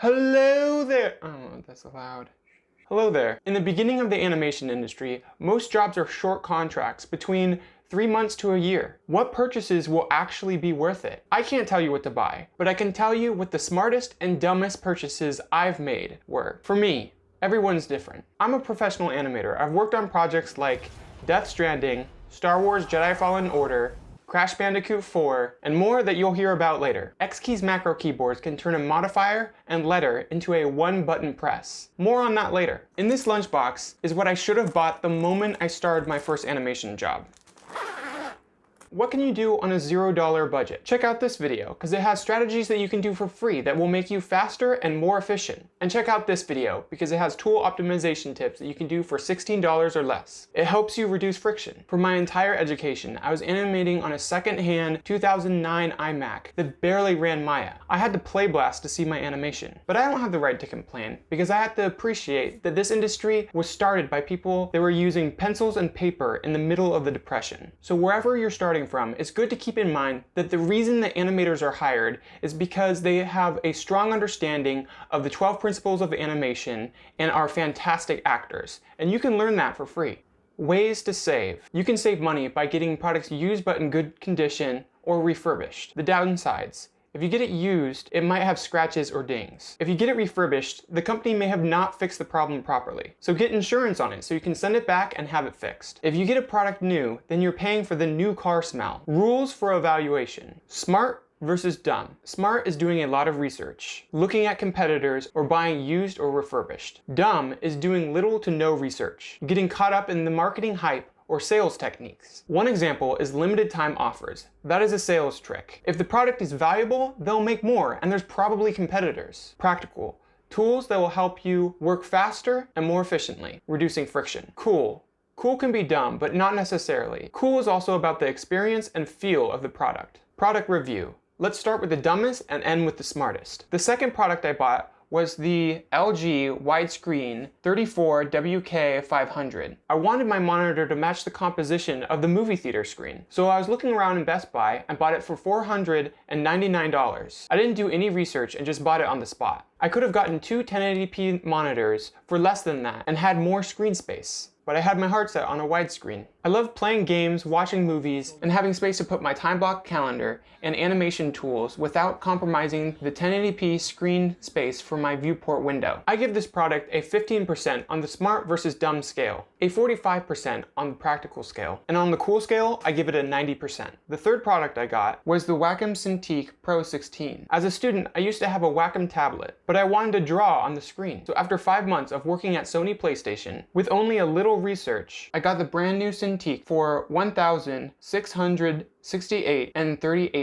Hello there! Oh, that's loud. Hello there. In the beginning of the animation industry, most jobs are short contracts between 3 months to a year. What purchases will actually be worth it? I can't tell you what to buy, but I can tell you what the smartest and dumbest purchases I've made were. For me, everyone's different. I'm a professional animator. I've worked on projects like Death Stranding, Star Wars Jedi Fallen Order, Crash Bandicoot 4, and more that you'll hear about later. X-Keys macro keyboards can turn a modifier and letter into a one-button press. More on that later. In this lunchbox is what I should have bought the moment I started my first animation job. What can you do on a $0 budget? Check out this video, because it has strategies that you can do for free that will make you faster and more efficient. And check out this video, because it has tool optimization tips that you can do for $16 or less. It helps you reduce friction. For my entire education, I was animating on a second-hand 2009 iMac that barely ran Maya. I had to play blast to see my animation. But I don't have the right to complain, because I have to appreciate that this industry was started by people that were using pencils and paper in the middle of the Depression. So wherever you're starting from, it's good to keep in mind that the reason that animators are hired is because they have a strong understanding of the 12 principles of animation and are fantastic actors. And you can learn that for free. Ways to save. You can save money by getting products used but in good condition or refurbished. The downsides. If you get it used, it might have scratches or dings. If you get it refurbished, the company may have not fixed the problem properly. So get insurance on it so you can send it back and have it fixed. If you get a product new, then you're paying for the new car smell. Rules for evaluation. Smart versus dumb. Smart is doing a lot of research, looking at competitors, or buying used or refurbished. Dumb is doing little to no research, getting caught up in the marketing hype or sales techniques. One example is limited time offers. That is a sales trick. If the product is valuable, they'll make more, and there's probably competitors. Practical. Tools that will help you work faster and more efficiently, reducing friction. Cool. Cool can be dumb, but not necessarily. Cool is also about the experience and feel of the product. Product review. Let's start with the dumbest and end with the smartest. The second product I bought was the LG widescreen 34WK500. I wanted my monitor to match the composition of the movie theater screen. So I was looking around in Best Buy and bought it for $499. I didn't do any research and just bought it on the spot. I could have gotten two 1080p monitors for less than that and had more screen space, but I had my heart set on a widescreen. I love playing games, watching movies, and having space to put my time block calendar and animation tools without compromising the 1080p screen space for my viewport window. I give this product a 15% on the smart versus dumb scale, a 45% on the practical scale, and on the cool scale, I give it a 90%. The third product I got was the Wacom Cintiq Pro 16. As a student, I used to have a Wacom tablet, but I wanted to draw on the screen. So after 5 months of working at Sony PlayStation, with only a little research, I got the brand new Cintiq for $1,668.38.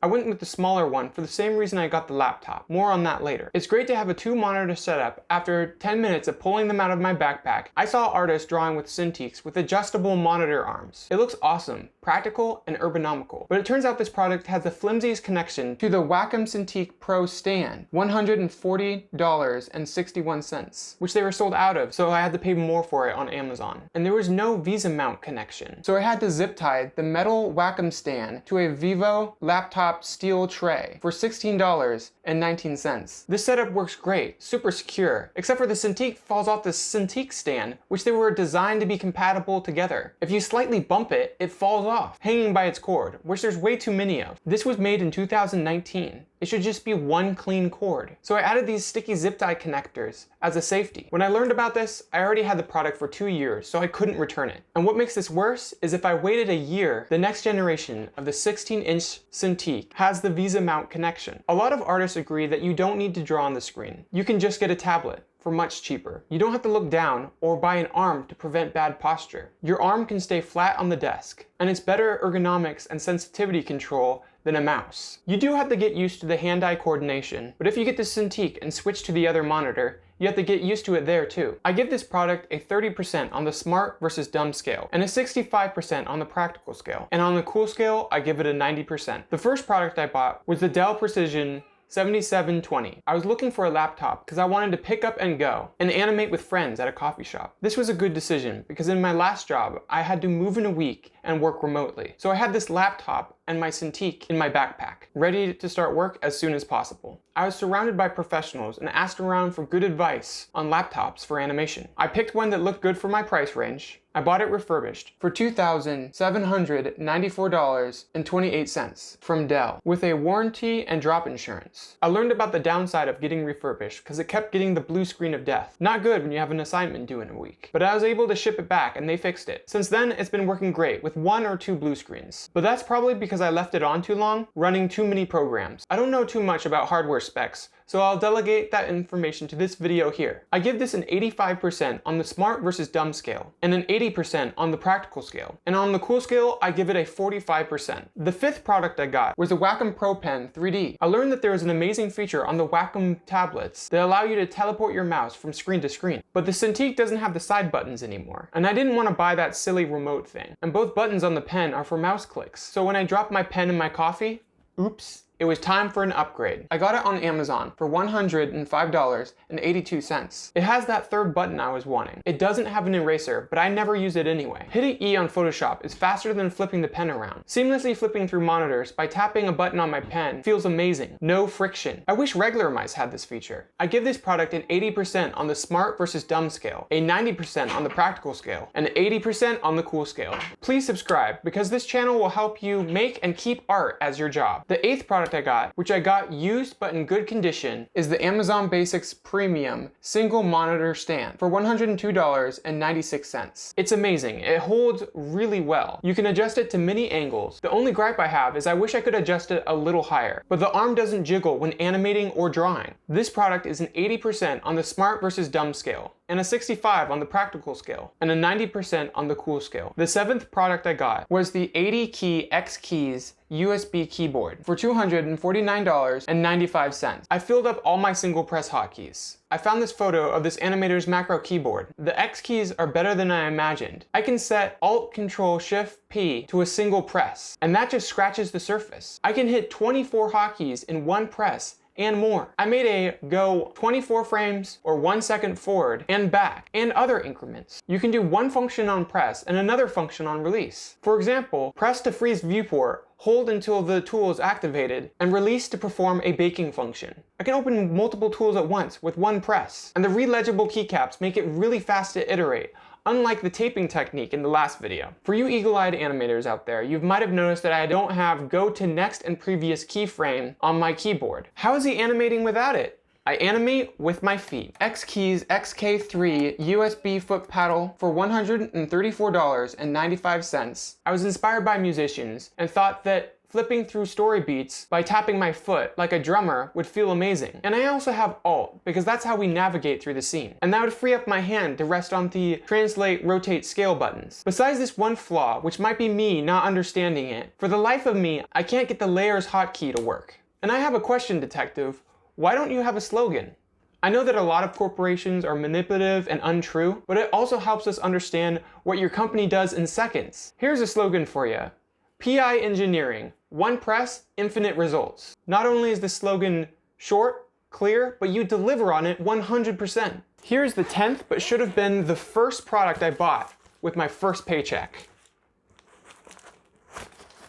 I went with the smaller one for the same reason I got the laptop. More on that later. It's great to have a 2-monitor setup. After 10 minutes of pulling them out of my backpack, I saw artists drawing with Cintiqs with adjustable monitor arms. It looks awesome, practical, and ergonomical. But it turns out this product has the flimsiest connection to the Wacom Cintiq Pro stand, $140.61, which they were sold out of, so I had to pay more for it on Amazon. And there was no Visa mount connection. So I had to zip tie the metal Wacom stand to a Vivo laptop steel tray for $16.19. This setup works great, super secure, except for the Cintiq falls off the Cintiq stand, which they were designed to be compatible together. If you slightly bump it, it falls off, hanging by its cord, which there's way too many of. This was made in 2019. It should just be one clean cord. So I added these sticky zip tie connectors as a safety. When I learned about this, I already had the product for 2 years, so I couldn't return it. And what makes this worse is if I waited a year, the next generation of the 16-inch Cintiq has the Visa mount connection. A lot of artists agree that you don't need to draw on the screen. You can just get a tablet for much cheaper. You don't have to look down or buy an arm to prevent bad posture. Your arm can stay flat on the desk, and it's better ergonomics and sensitivity control than a mouse. You do have to get used to the hand-eye coordination, but if you get the Cintiq and switch to the other monitor, you have to get used to it there too. I give this product a 30% on the smart versus dumb scale, and a 65% on the practical scale. And on the cool scale, I give it a 90%. The first product I bought was the Dell Precision 7720. I was looking for a laptop because I wanted to pick up and go and animate with friends at a coffee shop. This was a good decision because in my last job, I had to move in a week and work remotely. So I had this laptop and my Cintiq in my backpack, ready to start work as soon as possible. I was surrounded by professionals and asked around for good advice on laptops for animation. I picked one that looked good for my price range. I bought it refurbished for $2,794.28 from Dell with a warranty and drop insurance. I learned about the downside of getting refurbished because it kept getting the blue screen of death. Not good when you have an assignment due in a week. But I was able to ship it back and they fixed it. Since then, it's been working great with 1 or 2 blue screens. But that's probably because I left it on too long, running too many programs. I don't know too much about hardware specs, so I'll delegate that information to this video here. I give this an 85% on the smart versus dumb scale, and an 80% on the practical scale. And on the cool scale, I give it a 45%. The 5th product I got was the Wacom Pro Pen 3D. I learned that there is an amazing feature on the Wacom tablets that allow you to teleport your mouse from screen to screen. But the Cintiq doesn't have the side buttons anymore, and I didn't want to buy that silly remote thing. And both buttons on the pen are for mouse clicks. So when I dropped my pen in my coffee, oops, it was time for an upgrade. I got it on Amazon for $105.82. It has that 3rd button I was wanting. It doesn't have an eraser, but I never use it anyway. Hitting E on Photoshop is faster than flipping the pen around. Seamlessly flipping through monitors by tapping a button on my pen feels amazing. No friction. I wish regular mice had this feature. I give this product an 80% on the smart versus dumb scale, a 90% on the practical scale, and 80% on the cool scale. Please subscribe because this channel will help you make and keep art as your job. The 8th product I got, which I got used but in good condition, is the Amazon Basics Premium Single Monitor Stand for $102.96. It's amazing. It holds really well. You can adjust it to many angles. The only gripe I have is I wish I could adjust it a little higher, but the arm doesn't jiggle when animating or drawing. This product is an 80% on the smart versus dumb scale, and a 65 on the practical scale, and a 90% on the cool scale. The 7th product I got was the 80-key X Keys USB keyboard for $249.95. I filled up all my single press hotkeys. I found this photo of this animator's macro keyboard. The X keys are better than I imagined. I can set Alt-Control-Shift-P to a single press, and that just scratches the surface. I can hit 24 hotkeys in one press and more. I made a go 24 frames or 1 second forward and back and other increments. You can do one function on press and another function on release. For example, press to freeze viewport, hold until the tool is activated, and release to perform a baking function. I can open multiple tools at once with one press, and the relegible keycaps make it really fast to iterate, unlike the taping technique in the last video. For you eagle-eyed animators out there, you might have noticed that I don't have go to next and previous keyframe on my keyboard. How is he animating without it? I animate with my feet. X Keys XK3 USB foot paddle for $134.95. I was inspired by musicians and thought that flipping through story beats by tapping my foot like a drummer would feel amazing. And I also have Alt, because that's how we navigate through the scene. And that would free up my hand to rest on the translate, rotate, scale buttons. Besides this one flaw, which might be me not understanding it, for the life of me, I can't get the layers hotkey to work. And I have a question, detective. Why don't you have a slogan? I know that a lot of corporations are manipulative and untrue, but it also helps us understand what your company does in seconds. Here's a slogan for you. PI Engineering, one press, infinite results. Not only is the slogan short, clear, but you deliver on it 100%. Here's the 10th, but should have been the first product I bought with my first paycheck.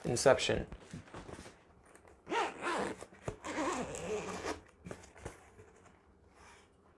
Inception.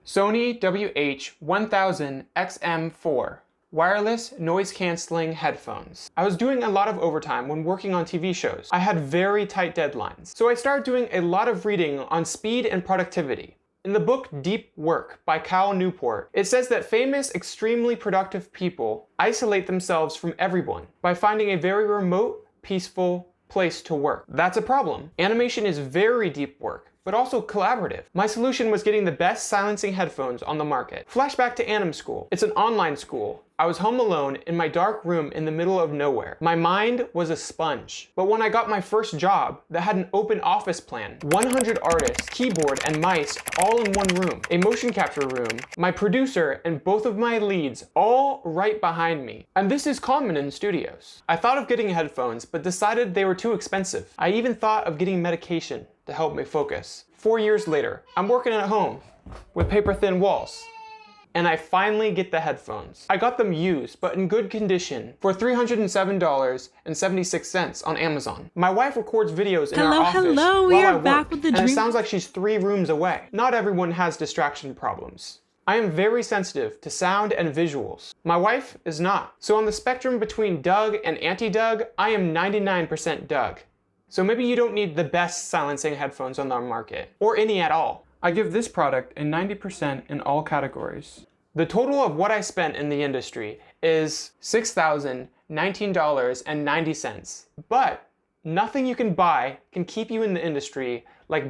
Sony WH-1000XM4. Wireless noise cancelling headphones. I was doing a lot of overtime when working on TV shows. I had very tight deadlines. So I started doing a lot of reading on speed and productivity. In the book Deep Work by Cal Newport, it says that famous, extremely productive people isolate themselves from everyone by finding a very remote, peaceful place to work. That's a problem. Animation is very deep work, but also collaborative. My solution was getting the best silencing headphones on the market. Flashback to Anim School. It's an online school. I was home alone in my dark room in the middle of nowhere. My mind was a sponge. But when I got my first job that had an open office plan, 100 artists, keyboard and mice all in one room, a motion capture room, my producer and both of my leads all right behind me. And this is common in studios. I thought of getting headphones, but decided they were too expensive. I even thought of getting medication to help me focus. 4 years later, I'm working at home with paper-thin walls, and I finally get the headphones. I got them used, but in good condition, for $307.76 on Amazon. My wife records videos in our office Hello, we while I are work, back with the and it dream. sounds like she's 3 rooms away. Not everyone has distraction problems. I am very sensitive to sound and visuals. My wife is not. So on the spectrum between Doug and anti-Doug, I am 99% Doug. So maybe you don't need the best silencing headphones on the market, or any at all. I give this product a 90% in all categories. The total of what I spent in the industry is $6,019.90. But nothing you can buy can keep you in the industry like